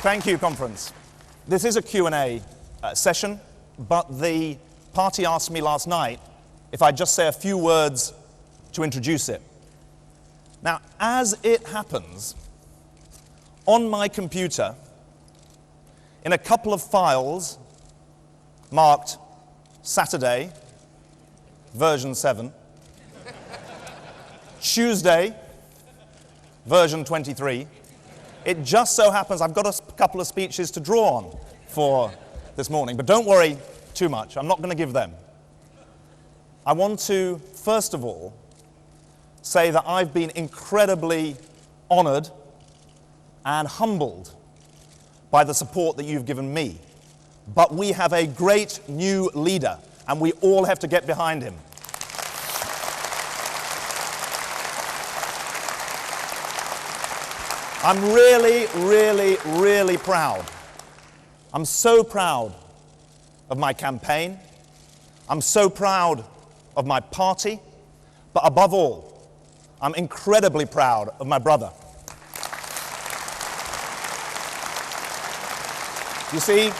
Thank you, conference. This is a Q&A session, but the party asked me last night if I'd just say a few words to introduce it. Now, as it happens, on my computer, in a couple of files marked Saturday, version 7, Tuesday, version 23, it just so happens I've got a couple of speeches to draw on for this morning, but don't worry too much. I'm not going to give them. I want to, first of all, say that I've been incredibly honored and humbled by the support that you've given me. But we have a great new leader, and we all have to get behind him. I'm really, really, really proud. I'm so proud of my campaign. I'm so proud of my party. But above all, I'm incredibly proud of my brother. You see,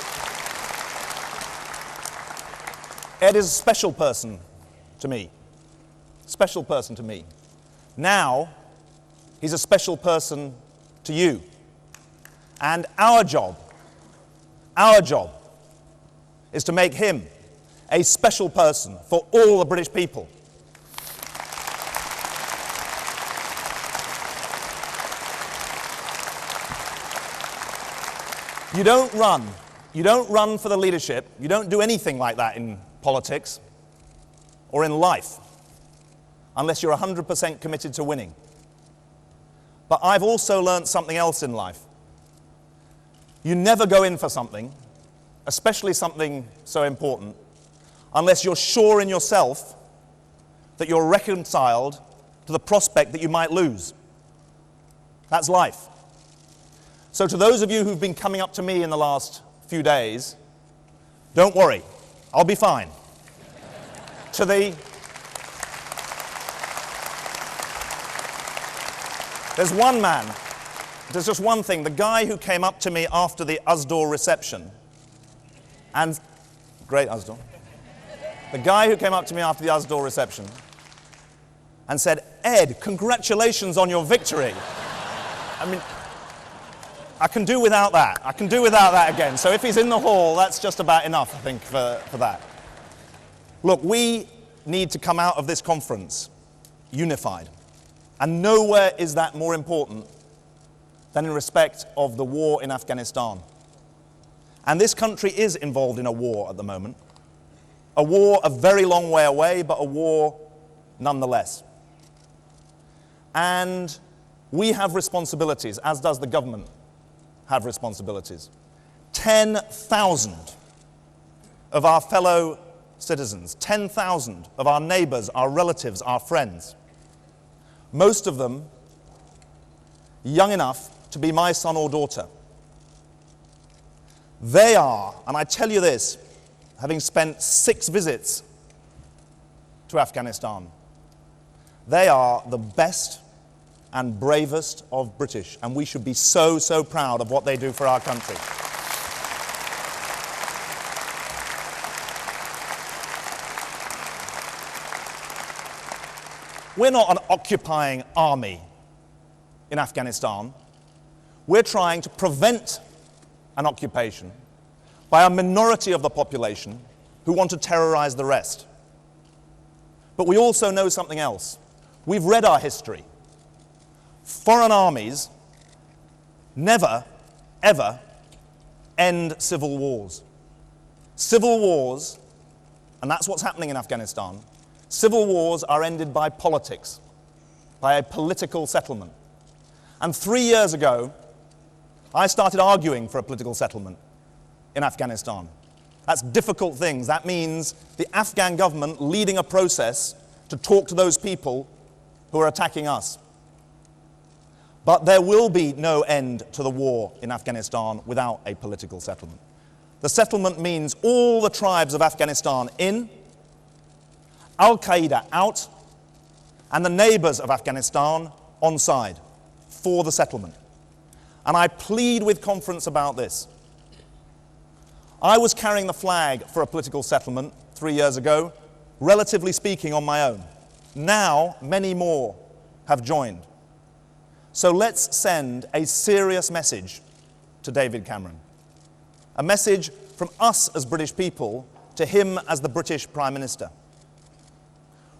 Ed is a special person to me. Special person to me. Now, he's a special person to you. And our job is to make him a special person for all the British people. You don't run for the leadership, you don't do anything like that in politics or in life unless you're 100% committed to winning. But I've also learned something else in life. You never go in for something, especially something so important, unless you're sure in yourself that you're reconciled to the prospect that you might lose. That's life. So to those of you who've been coming up to me in the last few days, don't worry, I'll be fine. There's one man, there's just one thing, the guy who came up to me after the Usdaw reception, and, great Usdaw, the guy who came up to me after the Usdaw reception and said, "Ed, congratulations on your victory." I mean, I can do without that. I can do without that again. So if he's in the hall, that's just about enough, I think, for that. Look, we need to come out of this conference unified. And nowhere is that more important than in respect of the war in Afghanistan. And this country is involved in a war at the moment. A war a very long way away, but a war nonetheless. And we have responsibilities, as does the government have responsibilities. 10,000 of our fellow citizens, 10,000 of our neighbors, our relatives, our friends, most of them young enough to be my son or daughter. They are, and I tell you this, having spent 6 visits to Afghanistan, they are the best and bravest of British, and we should be so, so proud of what they do for our country. We're not an occupying army in Afghanistan. We're trying to prevent an occupation by a minority of the population who want to terrorize the rest. But we also know something else. We've read our history. Foreign armies never, ever end civil wars. Civil wars, and that's what's happening in Afghanistan, civil wars are ended by politics, by a political settlement. And 3 years ago, I started arguing for a political settlement in Afghanistan. That's difficult things. That means the Afghan government leading a process to talk to those people who are attacking us. But there will be no end to the war in Afghanistan without a political settlement. The settlement means all the tribes of Afghanistan in, Al-Qaeda out, and the neighbors of Afghanistan on side for the settlement. And I plead with conference about this. I was carrying the flag for a political settlement 3 years ago, relatively speaking, on my own. Now, many more have joined. So let's send a serious message to David Cameron. A message from us as British people to him as the British Prime Minister.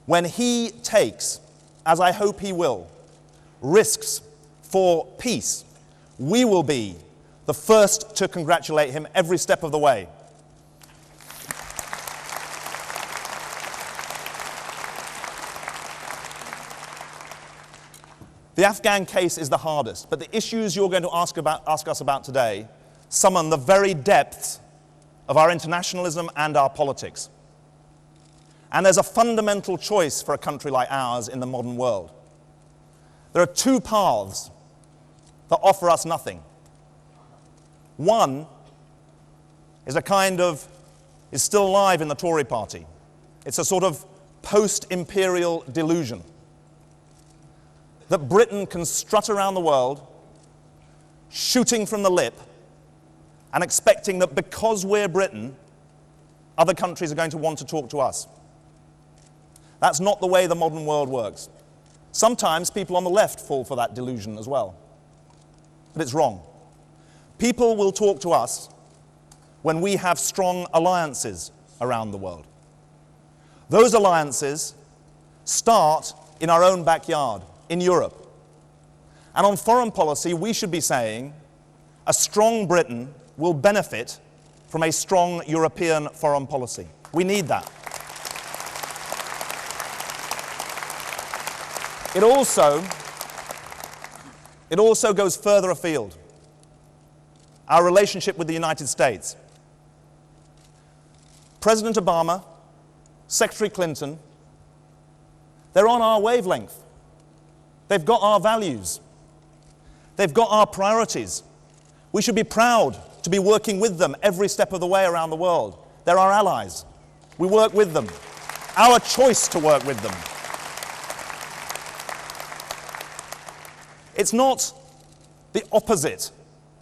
When he takes, as I hope he will, risks for peace, we will be the first to congratulate him every step of the way. The Afghan case is the hardest, but the issues you're going to ask us about today summon the very depths of our internationalism and our politics. And there's a fundamental choice for a country like ours in the modern world. There are two paths that offer us nothing. One is is still alive in the Tory party. It's a sort of post-imperial delusion that Britain can strut around the world, shooting from the lip, and expecting that because we're Britain, other countries are going to want to talk to us. That's not the way the modern world works. Sometimes people on the left fall for that delusion as well. But it's wrong. People will talk to us when we have strong alliances around the world. Those alliances start in our own backyard, in Europe. And on foreign policy, we should be saying a strong Britain will benefit from a strong European foreign policy. We need that. It also goes further afield. Our relationship with the United States. President Obama, Secretary Clinton, they're on our wavelength. They've got our values. They've got our priorities. We should be proud to be working with them every step of the way around the world. They're our allies. We work with them. Our choice to work with them. It's not the opposite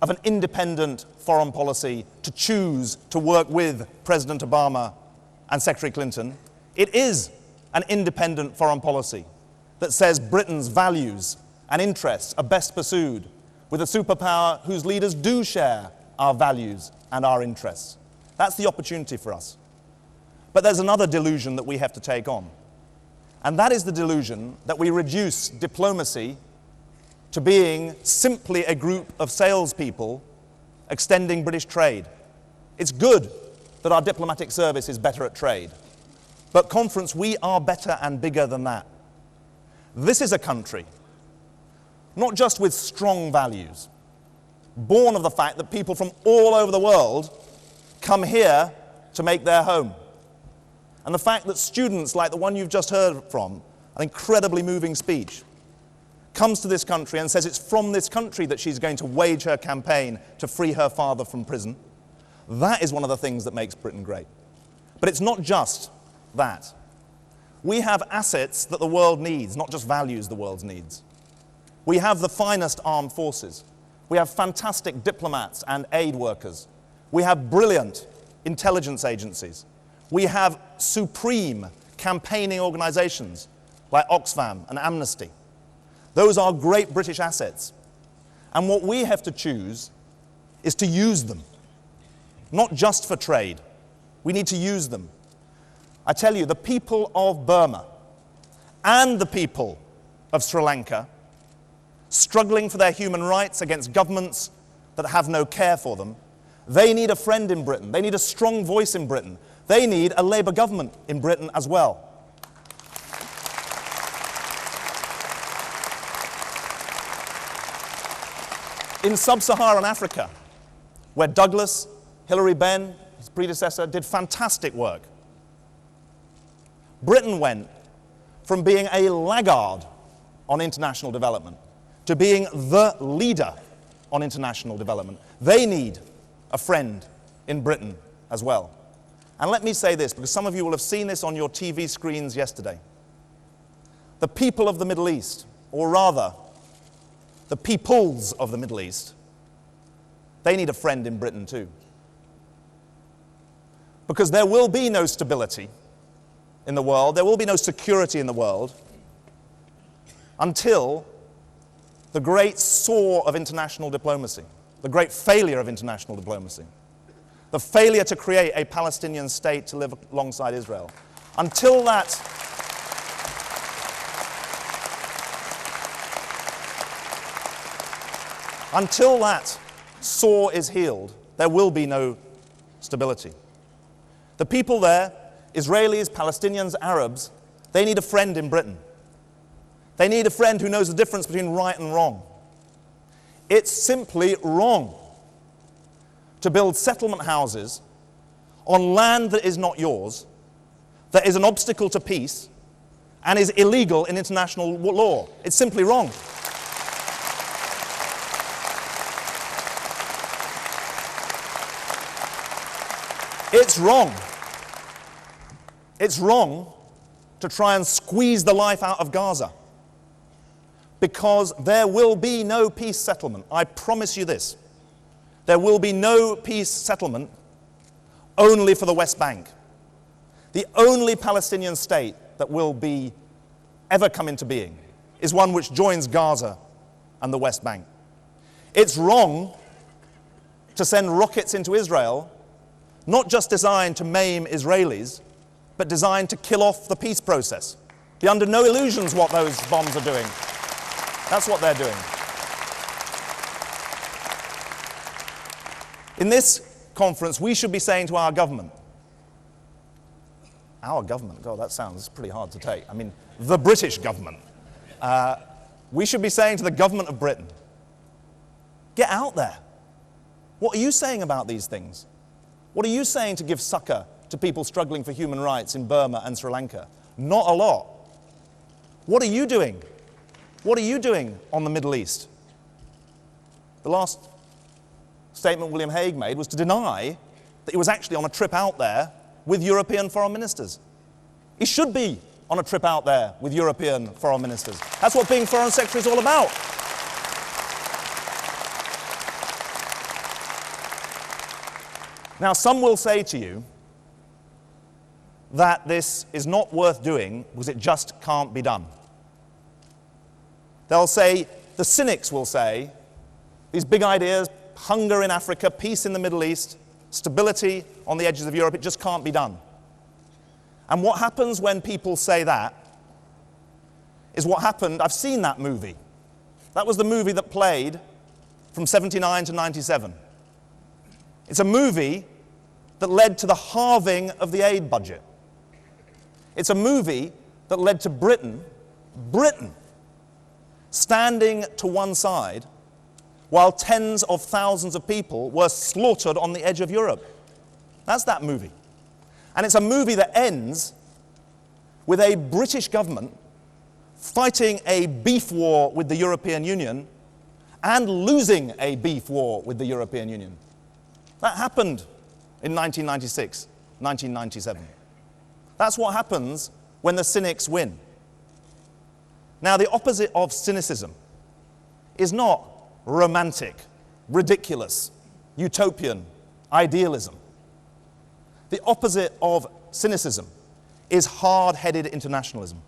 of an independent foreign policy to choose to work with President Obama and Secretary Clinton. It is an independent foreign policy that says Britain's values and interests are best pursued with a superpower whose leaders do share our values and our interests. That's the opportunity for us. But there's another delusion that we have to take on. And that is the delusion that we reduce diplomacy to being simply a group of salespeople extending British trade. It's good that our diplomatic service is better at trade. But conference, we are better and bigger than that. This is a country, not just with strong values, born of the fact that people from all over the world come here to make their home. And the fact that students like the one you've just heard from, an incredibly moving speech, comes to this country and says it's from this country that she's going to wage her campaign to free her father from prison. That is one of the things that makes Britain great. But it's not just that. We have assets that the world needs, not just values the world needs. We have the finest armed forces. We have fantastic diplomats and aid workers. We have brilliant intelligence agencies. We have supreme campaigning organizations like Oxfam and Amnesty. Those are great British assets. And what we have to choose is to use them, not just for trade. We need to use them. I tell you, the people of Burma and the people of Sri Lanka, struggling for their human rights against governments that have no care for them, they need a friend in Britain. They need a strong voice in Britain. They need a Labour government in Britain as well. In sub-Saharan Africa, where Douglas, Hilary Benn, his predecessor, did fantastic work, Britain went from being a laggard on international development to being the leader on international development. They need a friend in Britain as well. And let me say this, because some of you will have seen this on your TV screens yesterday. The people of the Middle East, or rather, the peoples of the Middle East, they need a friend in Britain too. Because there will be no stability in the world, there will be no security in the world until the great sore of international diplomacy, the great failure of international diplomacy, the failure to create a Palestinian state to live alongside Israel, until that sore is healed, there will be no stability. The people there, Israelis, Palestinians, Arabs, they need a friend in Britain. They need a friend who knows the difference between right and wrong. It's simply wrong to build settlement houses on land that is not yours, that is an obstacle to peace, and is illegal in international law. It's simply wrong. It's wrong. It's wrong to try and squeeze the life out of Gaza, because there will be no peace settlement. I promise you this. There will be no peace settlement only for the West Bank. The only Palestinian state that will be ever come into being is one which joins Gaza and the West Bank. It's wrong to send rockets into Israel, not just designed to maim Israelis, but designed to kill off the peace process. Be under no illusions what those bombs are doing. That's what they're doing. In this conference, we should be saying to our government, God, that sounds pretty hard to take. I mean, the British government. We should be saying to the government of Britain, get out there. What are you saying about these things? What are you saying to give succor to people struggling for human rights in Burma and Sri Lanka? Not a lot. What are you doing? What are you doing on the Middle East? The last statement William Hague made was to deny that he was actually on a trip out there with European foreign ministers. He should be on a trip out there with European foreign ministers. That's what being foreign secretary is all about. Now, some will say to you that this is not worth doing because it just can't be done. They'll say, the cynics will say, these big ideas, hunger in Africa, peace in the Middle East, stability on the edges of Europe, it just can't be done. And what happens when people say that is what happened, I've seen that movie. That was the movie that played from 79 to 97. It's a movie that led to the halving of the aid budget. It's a movie that led to Britain, standing to one side while tens of thousands of people were slaughtered on the edge of Europe. That's that movie. And it's a movie that ends with a British government fighting a beef war with the European Union and losing a beef war with the European Union. That happened in 1996, 1997. That's what happens when the cynics win. Now, the opposite of cynicism is not romantic, ridiculous, utopian idealism. The opposite of cynicism is hard-headed internationalism.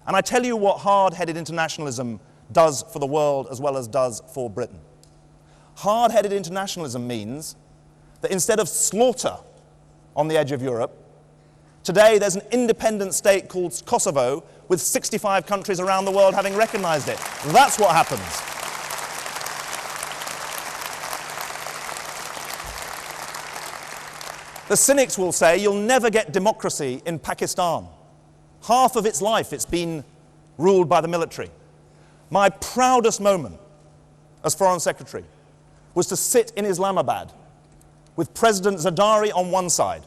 And I tell you what hard-headed internationalism does for the world as well as does for Britain. Hard-headed internationalism means that instead of slaughter on the edge of Europe, today there's an independent state called Kosovo with 65 countries around the world having recognized it. That's what happens. The cynics will say you'll never get democracy in Pakistan. Half of its life it's been ruled by the military. My proudest moment as Foreign Secretary was to sit in Islamabad with President Zardari on one side,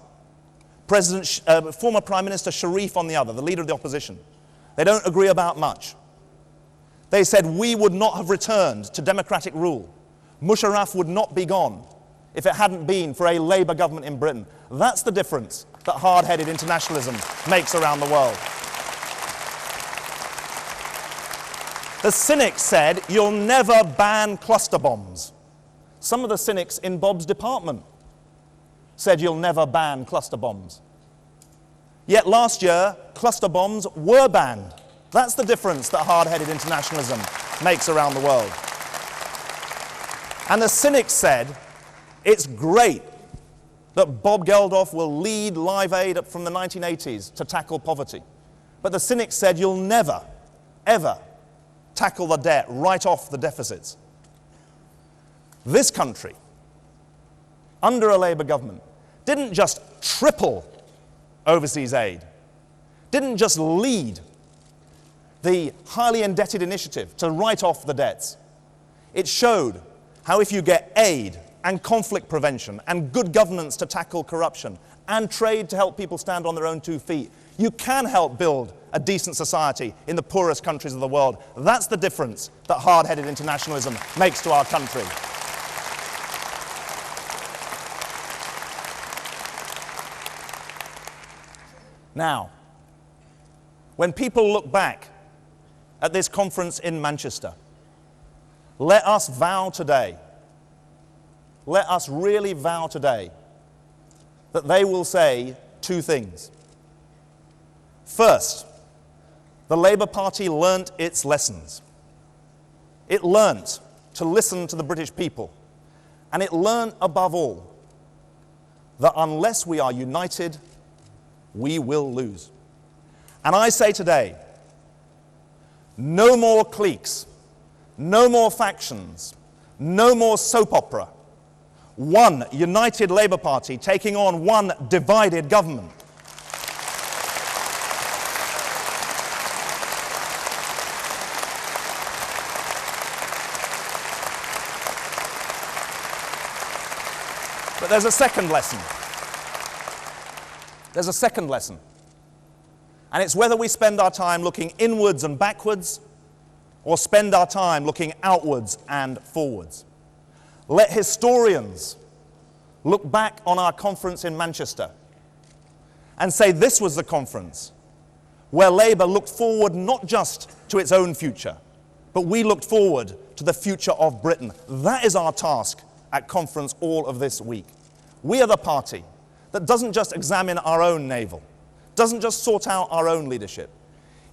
former Prime Minister Sharif on the other, the leader of the opposition. They don't agree about much. They said we would not have returned to democratic rule. Musharraf would not be gone if it hadn't been for a Labour government in Britain. That's the difference that hard-headed internationalism makes around the world. The cynics said, you'll never ban cluster bombs. Some of the cynics in Bob's department said you'll never ban cluster bombs. Yet last year, cluster bombs were banned. That's the difference that hard-headed internationalism makes around the world. And the cynics said, it's great that Bob Geldof will lead Live Aid from the 1980s to tackle poverty. But the cynics said, you'll never, ever tackle the debt, write off the deficits. This country, under a Labour government, didn't just triple overseas aid, didn't just lead the highly indebted initiative to write off the debts. It showed how if you get aid and conflict prevention and good governance to tackle corruption and trade to help people stand on their own 2 feet, you can help build a decent society in the poorest countries of the world. That's the difference that hard-headed internationalism makes to our country. Now, when people look back at this conference in Manchester, let us vow today, let us really vow today, that they will say 2 things. First, the Labour Party learnt its lessons. It learnt to listen to the British people, and it learnt above all that unless we are united, we will lose. And I say today, no more cliques, no more factions, no more soap opera. One united Labour Party taking on one divided government. But there's a second lesson. There's a second lesson. And it's whether we spend our time looking inwards and backwards or spend our time looking outwards and forwards. Let historians look back on our conference in Manchester and say this was the conference where Labour looked forward not just to its own future, but we looked forward to the future of Britain. That is our task at conference all of this week. We are the party that doesn't just examine our own navel, doesn't just sort out our own leadership.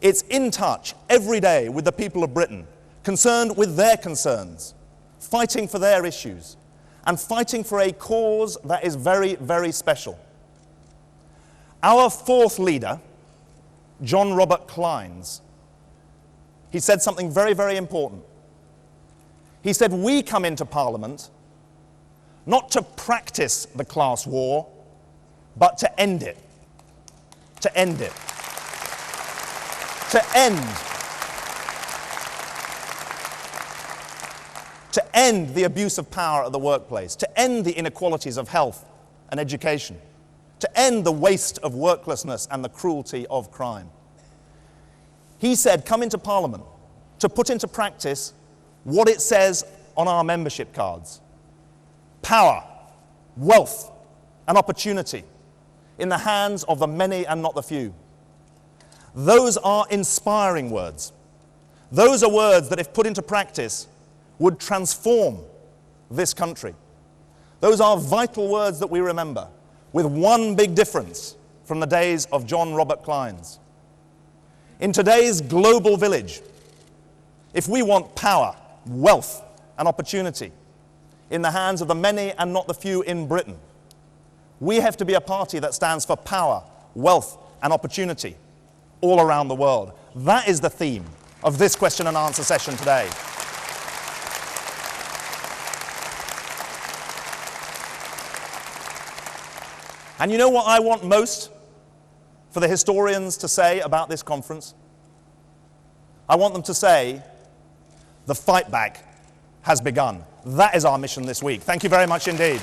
It's in touch every day with the people of Britain, concerned with their concerns, fighting for their issues, and fighting for a cause that is very, very special. Our 4th leader, John Robert Clines, he said something very, very important. He said, we come into Parliament not to practice the class war, but to end it. To end it. To end the abuse of power at the workplace, to end the inequalities of health and education, to end the waste of worklessness and the cruelty of crime. He said, come into Parliament to put into practice what it says on our membership cards. Power, wealth, and opportunity in the hands of the many and not the few. Those are inspiring words. Those are words that, if put into practice, would transform this country. Those are vital words that we remember, with one big difference from the days of John Robert Clines. In today's global village, if we want power, wealth, and opportunity in the hands of the many and not the few in Britain, we have to be a party that stands for power, wealth, and opportunity all around the world. That is the theme of this question and answer session today. And you know what I want most for the historians to say about this conference? I want them to say, the fight back has begun. That is our mission this week. Thank you very much indeed.